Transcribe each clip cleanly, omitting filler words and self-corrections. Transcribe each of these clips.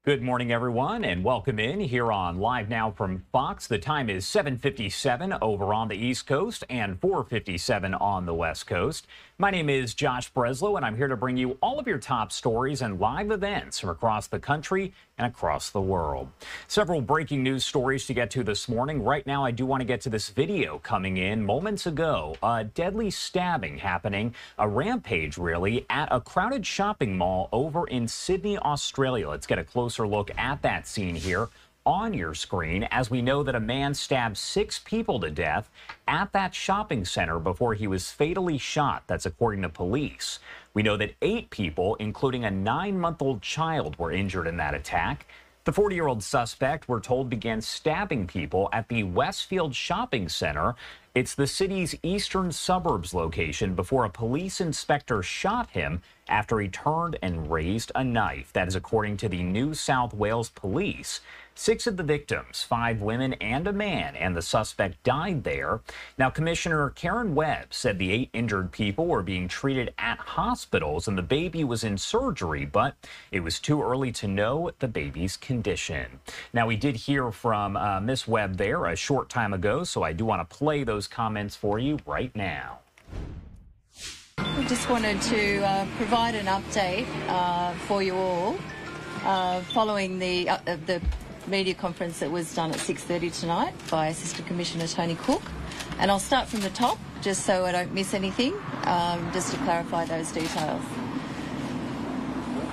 Good morning, everyone, and welcome in here on Live Now from Fox. The time is 7:57 over on the East Coast and 4:57 on the West Coast. My name is Josh Breslow, and I'm here to bring you all of your top stories and live events from across the country and across the world. Several breaking news stories to get to this morning. Right now, I do want to get to this video coming in moments ago. A deadly stabbing happening, a rampage really, at a crowded shopping mall over in Sydney, Australia. Let's get a closer look at that scene here on your screen, as we know that a man stabbed 6 people to death at that shopping center before he was fatally shot. That's according to police. We know that 8 people, including a 9-month-old child, were injured in that attack. The 40-year-old suspect, we're told, began stabbing people at the Westfield Shopping Center. It's the city's eastern suburbs location before a police inspector shot him after he turned and raised a knife. That is according to the New South Wales Police. 6 of the victims, 5 women and a man, and the suspect died there. Now, Commissioner Karen Webb said the 8 injured people were being treated at hospitals and the baby was in surgery, but it was too early to know the baby's condition. Now, we did hear from Miss Webb there a short time ago, so I do want to play those comments for you right now. I just wanted to provide an update for you all following the media conference that was done at 6:30 tonight by Assistant Commissioner Tony Cook. And I'll start from the top just so I don't miss anything, just to clarify those details.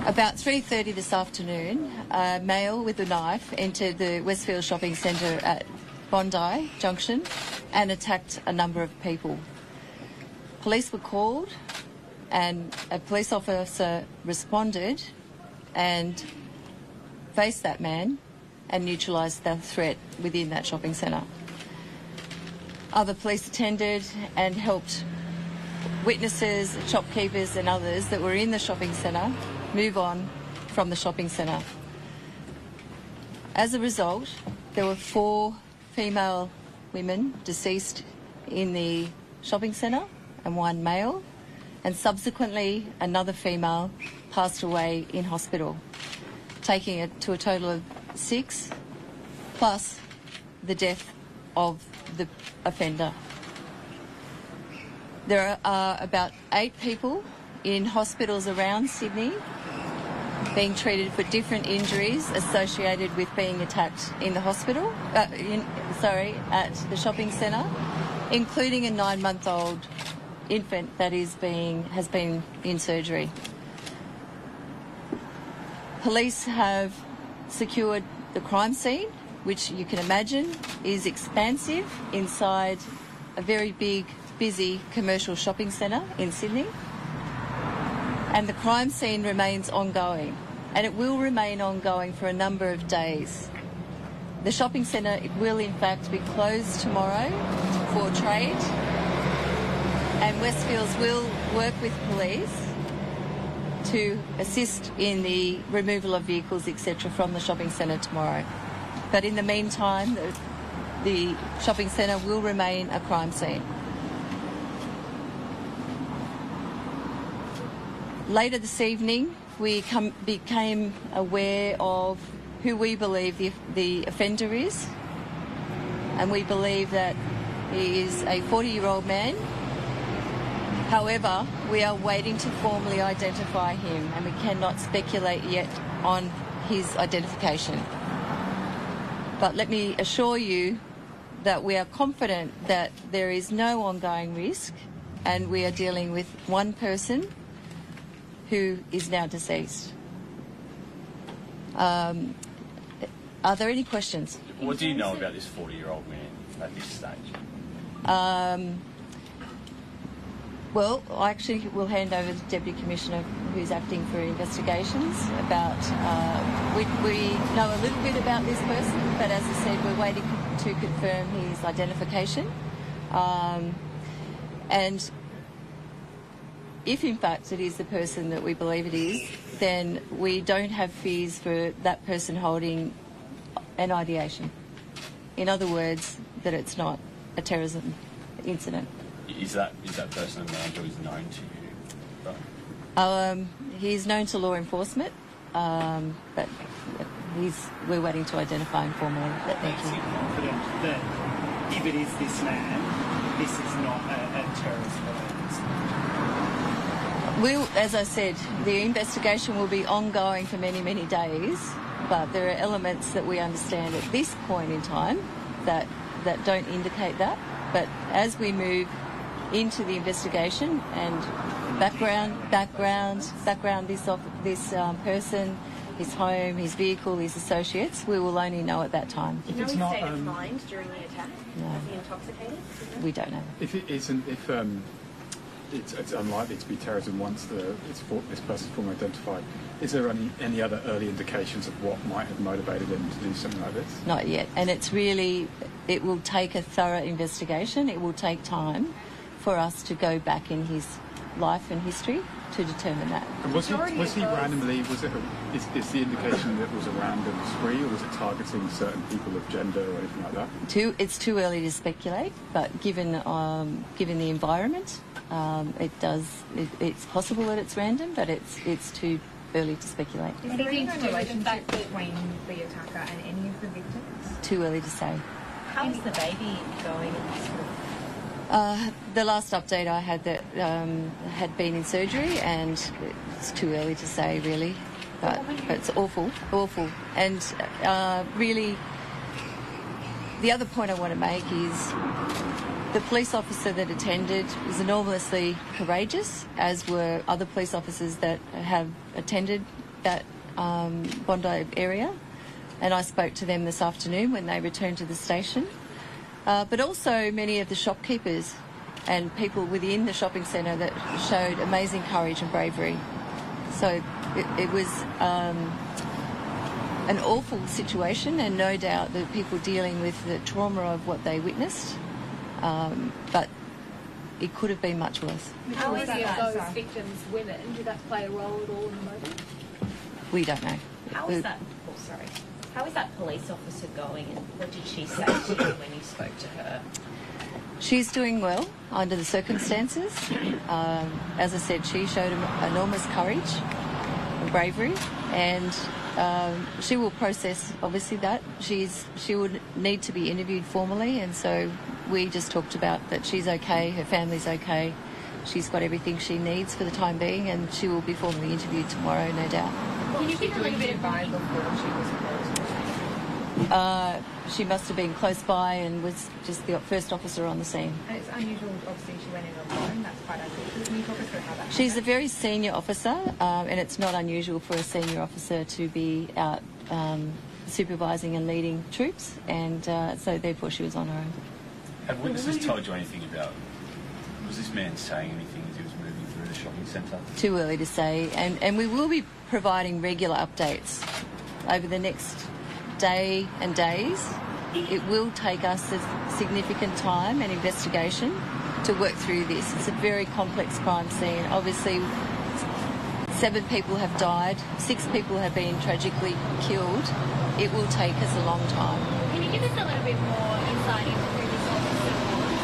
About 3:30 this afternoon, a male with a knife entered the Westfield Shopping Centre at Bondi Junction and attacked a number of people. Police were called and a police officer responded and faced that man and neutralised the threat within that shopping centre. Other police attended and helped witnesses, shopkeepers and others that were in the shopping centre move on from the shopping centre. As a result, there were 4 female women deceased in the shopping centre and 1 male, and subsequently another female passed away in hospital, taking it to a total of 6, plus the death of the offender. There are about 8 people in hospitals around Sydney being treated for different injuries associated with being attacked in the hospital, at the shopping centre, including a 9-month-old infant that has been in surgery. Police have secured the crime scene, which you can imagine is expansive inside a very big, busy commercial shopping centre in Sydney. And the crime scene remains ongoing, and it will remain ongoing for a number of days. The shopping centre will in fact be closed tomorrow for trade, and Westfields will work with police to assist in the removal of vehicles, etc., from the shopping centre tomorrow. But in the meantime, the shopping centre will remain a crime scene. Later this evening, we became aware of who we believe the offender is, and we believe that he is a 40-year-old man. However, we are waiting to formally identify him, and we cannot speculate yet on his identification. But let me assure you that we are confident that there is no ongoing risk, and we are dealing with one person who is now deceased. Are there any questions? What do you know about this 40-year-old man at this stage? Well, I actually will hand over to Deputy Commissioner who's acting for investigations about, we know a little bit about this person, but as I said, we're waiting to confirm his identification. And if in fact it is the person that we believe it is, then we don't have fears for that person holding an ideation. In other words, that it's not a terrorism incident. Is that person a man who is known to you? He's known to law enforcement. but we're waiting to identify him formally. But thank you. Confident that if it is this man, this is not a terrorist related. As I said, the investigation will be ongoing for many, many days, but there are elements that we understand at this point in time that don't indicate that. But as we move into the investigation and background this person, his home, his vehicle, his associates, we will only know at that time. Do you know his state of mind during the attack? No. Was he intoxicated? We don't know. If it's unlikely to be terrorism once this person's formally identified, is there any other early indications of what might have motivated him to do something like this? Not yet. And it will take a thorough investigation. It will take time for us to go back in his life and history to determine that. And is the indication that it was a random spree, or was it targeting certain people of gender or anything like that? It's too early to speculate, but given the environment, it's possible that it's random, but it's too early to speculate. Is there any relationship between the attacker and any of the victims? Too early to say. How is the baby going? The last update I had that had been in surgery, and it's too early to say really, but it's awful. And really, the other point I want to make is the police officer that attended was enormously courageous, as were other police officers that have attended that Bondi area, and I spoke to them this afternoon when they returned to the station. But also many of the shopkeepers and people within the shopping centre that showed amazing courage and bravery. So it was an awful situation, and no doubt the people dealing with the trauma of what they witnessed, but it could have been much worse. How is those victims women? Did that play a role at all in the motive? We don't know. How is that? How is that police officer going, and what did she say to you when you spoke to her? She's doing well under the circumstances. As I said, she showed enormous courage and bravery, and she will process, obviously, that. She would need to be interviewed formally, and so we just talked about that she's okay, her family's okay, she's got everything she needs for the time being, and she will be formally interviewed tomorrow, no doubt. Can you give a little bit of vibe before she was called? She must have been close by and was just the first officer on the scene. And it's unusual, obviously, she went in alone. That's quite unusual. Can you talk us through how that She's a very senior officer, and it's not unusual for a senior officer to be out supervising and leading troops, and so therefore she was on her own. Have witnesses told you anything about, was this man saying anything as he was moving through the shopping centre? Too early to say, and we will be providing regular updates over the next day and days. It will take us a significant time and investigation to work through this. It's a very complex crime scene. Obviously, 7 people have died, 6 people have been tragically killed. It will take us a long time. Can you give us a little bit more insight into who this officer was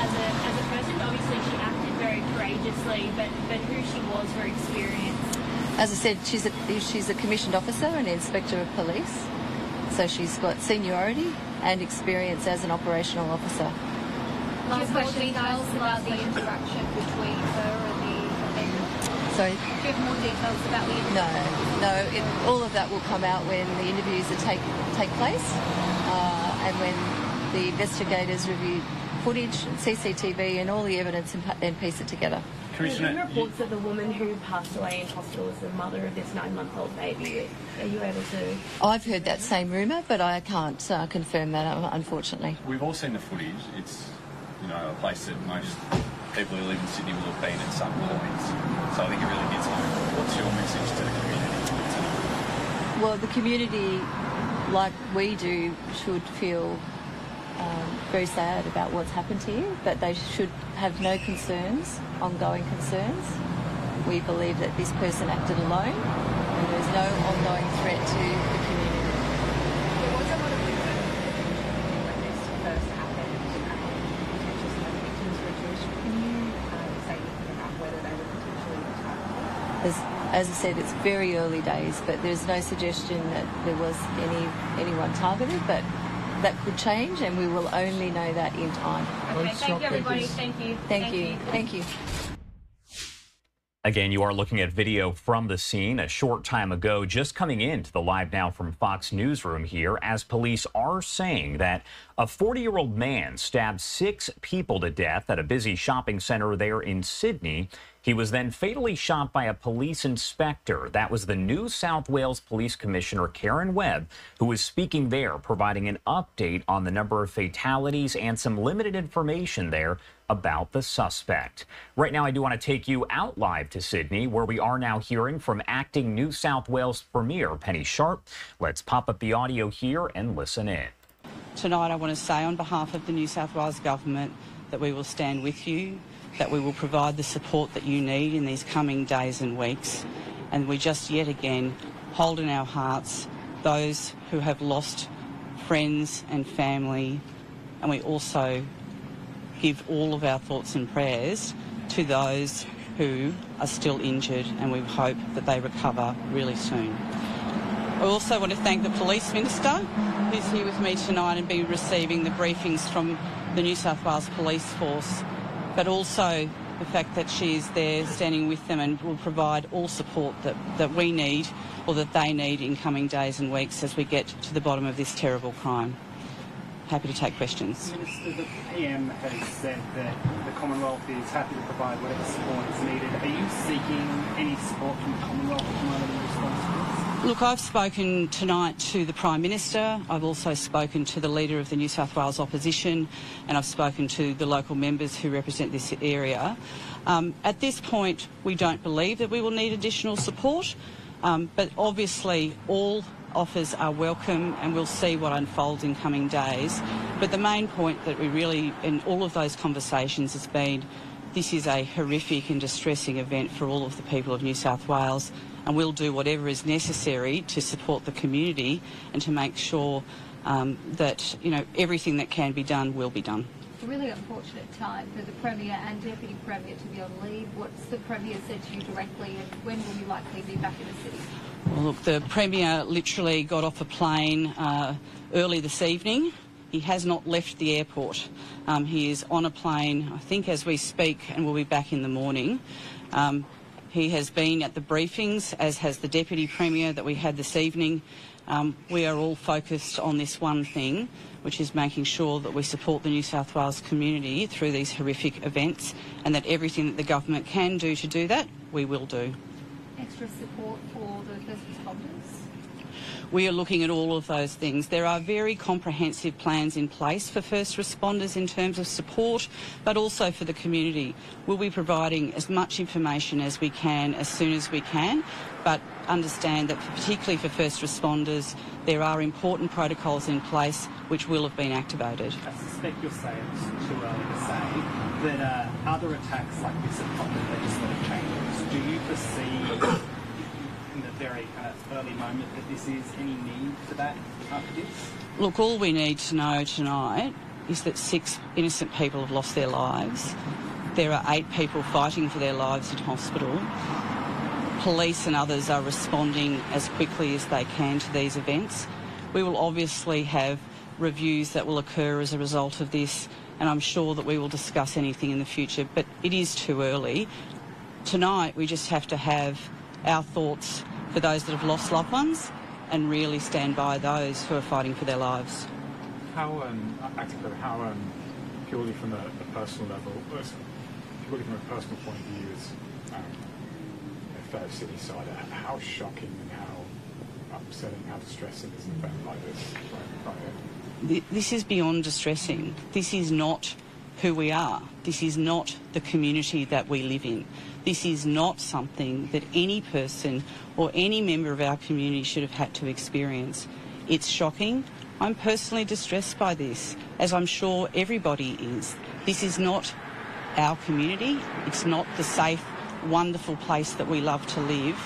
as a person? Obviously, she acted very courageously, but who she was, her experience? As I said, she's a commissioned officer, an inspector of police. So she's got seniority and experience as an operational officer. Last question, details about the interaction between her and the offender? Sorry? Do you have more details about the interaction? No. All of that will come out when the interviews take place, and when the investigators review footage and CCTV and all the evidence and piece it together. There's been reports that the woman who passed away in hospital is the mother of this 9-month-old baby. Are you able to... I've heard that same rumour, but I can't confirm that, unfortunately. We've all seen the footage. It's, a place that most people who live in Sydney will have been at some point. So I think it really gets home. What's your message to the community? Well, the community, like we do, should feel very sad about what's happened here, but they should have no concerns, ongoing concerns. We believe that this person acted alone, and there's no ongoing threat to the community. There was a lot of concern when this first happened, potentially some of the victims were Jewish. Can you say anything about whether they were potentially targeted? As I said, it's very early days, but there's no suggestion that there was anyone targeted, but that could change, and we will only know that in time. Okay, thank you, everybody. Thank you. Thank you. Thank you. Again, you are looking at video from the scene a short time ago, just coming into the Live Now from Fox newsroom here, as police are saying that a 40-year-old man stabbed 6 people to death at a busy shopping center there in Sydney. He was then fatally shot by a police inspector. That was the New South Wales Police Commissioner, Karen Webb, who was speaking there, providing an update on the number of fatalities and some limited information there about the suspect. Right now, I do want to take you out live to Sydney, where we are now hearing from acting New South Wales Premier Penny Sharp. Let's pop up the audio here and listen in. Tonight, I want to say on behalf of the New South Wales Government that we will stand with you, that we will provide the support that you need in these coming days and weeks. And we just yet again hold in our hearts those who have lost friends and family, and we also give all of our thoughts and prayers to those who are still injured, and we hope that they recover really soon. I also want to thank the Police Minister, who's here with me tonight and be receiving the briefings from the New South Wales Police Force, but also the fact that she is there standing with them and will provide all support that we need or that they need in coming days and weeks as we get to the bottom of this terrible crime. Happy to take questions. Minister, the PM has said that the Commonwealth is happy to provide whatever support is needed. Are you seeking any support from the Commonwealth at the moment in response to this? Look, I've spoken tonight to the Prime Minister. I've also spoken to the Leader of the New South Wales Opposition, and I've spoken to the local members who represent this area. At this point, we don't believe that we will need additional support, but obviously all offers are welcome, and we'll see what unfolds in coming days. But the main point that we really, in all of those conversations, has been this is a horrific and distressing event for all of the people of New South Wales, and we'll do whatever is necessary to support the community and to make sure that, you know, everything that can be done will be done. It's a really unfortunate time for the Premier and Deputy Premier to be on leave. What's the Premier said to you directly, and when will you likely be back in the city? Well, look, the Premier literally got off a plane early this evening. He has not left the airport. He is on a plane, I think, as we speak, and will be back in the morning. He has been at the briefings, as has the Deputy Premier that we had this evening. We are all focused on this one thing, which is making sure that we support the New South Wales community through these horrific events, and that everything that the government can do to do that, we will do. Extra support for the first responders? We are looking at all of those things. There are very comprehensive plans in place for first responders in terms of support, but also for the community. We'll be providing as much information as we can, as soon as we can, but understand that particularly for first responders, there are important protocols in place which will have been activated. I suspect you'll say it's too early to say, that other attacks like this have prompted legislative changes. Do you foresee in the very kind of early moment that this is any need for that after this? Look, all we need to know tonight is that 6 innocent people have lost their lives. There are 8 people fighting for their lives in hospital. Police and others are responding as quickly as they can to these events. We will obviously have reviews that will occur as a result of this, and I'm sure that we will discuss anything in the future, but it is too early. Tonight we just have to have our thoughts for those that have lost loved ones and really stand by those who are fighting for their lives. How, purely from a personal level, purely from a personal point of view, as a fellow Sydney sider, how shocking and how upsetting, how distressing is an event like this right here? This is beyond distressing. This is not who we are. This is not the community that we live in. This is not something that any person or any member of our community should have had to experience. It's shocking. I'm personally distressed by this, as I'm sure everybody is. This is not our community. It's not the safe, wonderful place that we love to live,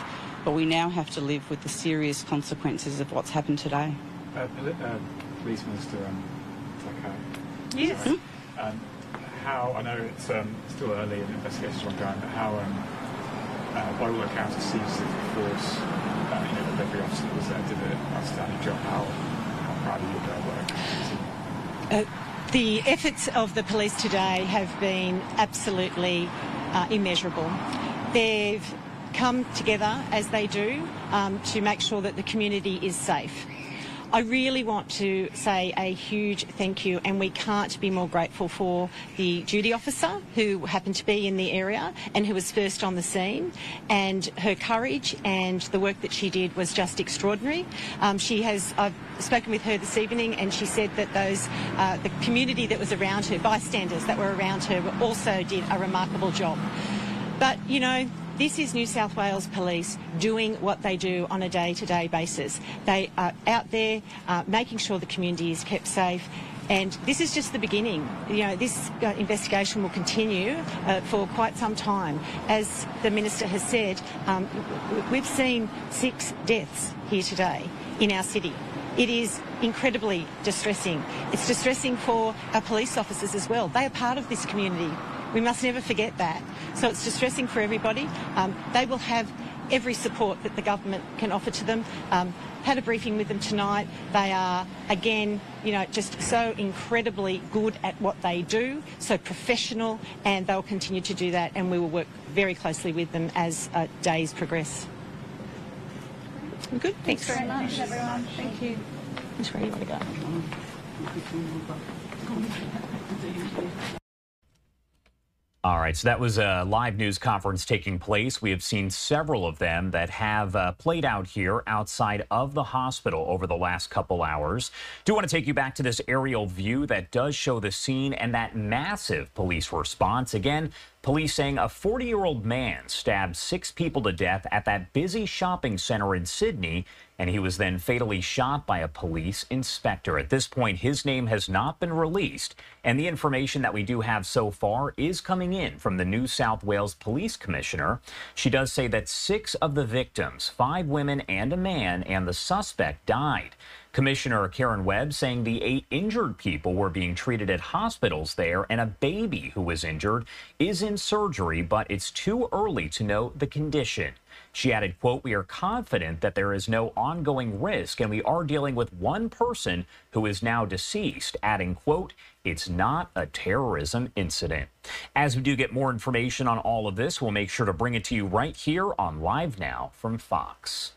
but we now have to live with the serious consequences of what's happened today. Police Minister, Yes. how, I know it's still early and investigations are ongoing, but by all accounts, it seems that the force, that every officer that was there did an outstanding job. How proud are you of their work? The efforts of the police today have been absolutely immeasurable. They've come together, as they do, to make sure that the community is safe. I really want to say a huge thank you, and we can't be more grateful for the duty officer who happened to be in the area and who was first on the scene, and her courage and the work that she did was just extraordinary. I've spoken with her this evening, and she said that the community that was around her, bystanders that were around her, also did a remarkable job. But, you know, this is New South Wales Police doing what they do on a day-to-day basis. They are out there making sure the community is kept safe, and this is just the beginning. You know, this investigation will continue for quite some time. As the Minister has said, we've seen 6 deaths here today in our city. It is incredibly distressing. It's distressing for our police officers as well. They are part of this community. We must never forget that. So it's distressing for everybody. They will have every support that the government can offer to them. Had a briefing with them tonight. They are, again, you know, just so incredibly good at what they do, so professional, and they'll continue to do that, and we will work very closely with them as days progress. Good. Thanks very much, everyone. Thank you. Which way do you want to go? All right, so that was a live news conference taking place. We have seen several of them that have played out here outside of the hospital over the last couple hours. Do want to take you back to this aerial view that does show the scene and that massive police response. Again, police saying a 40-year-old man stabbed 6 people to death at that busy shopping center in Sydney, and he was then fatally shot by a police inspector. At this point, his name has not been released, and the information that we do have so far is coming in from the New South Wales Police Commissioner. She does say that 6 of the victims, 5 women and a man, and the suspect died. Commissioner Karen Webb saying the 8 injured people were being treated at hospitals there, and a baby who was injured is in surgery, but it's too early to know the condition. She added, quote, "We are confident that there is no ongoing risk, and we are dealing with one person who is now deceased," adding, quote, "It's not a terrorism incident." As we do get more information on all of this, we'll make sure to bring it to you right here on Live Now from Fox.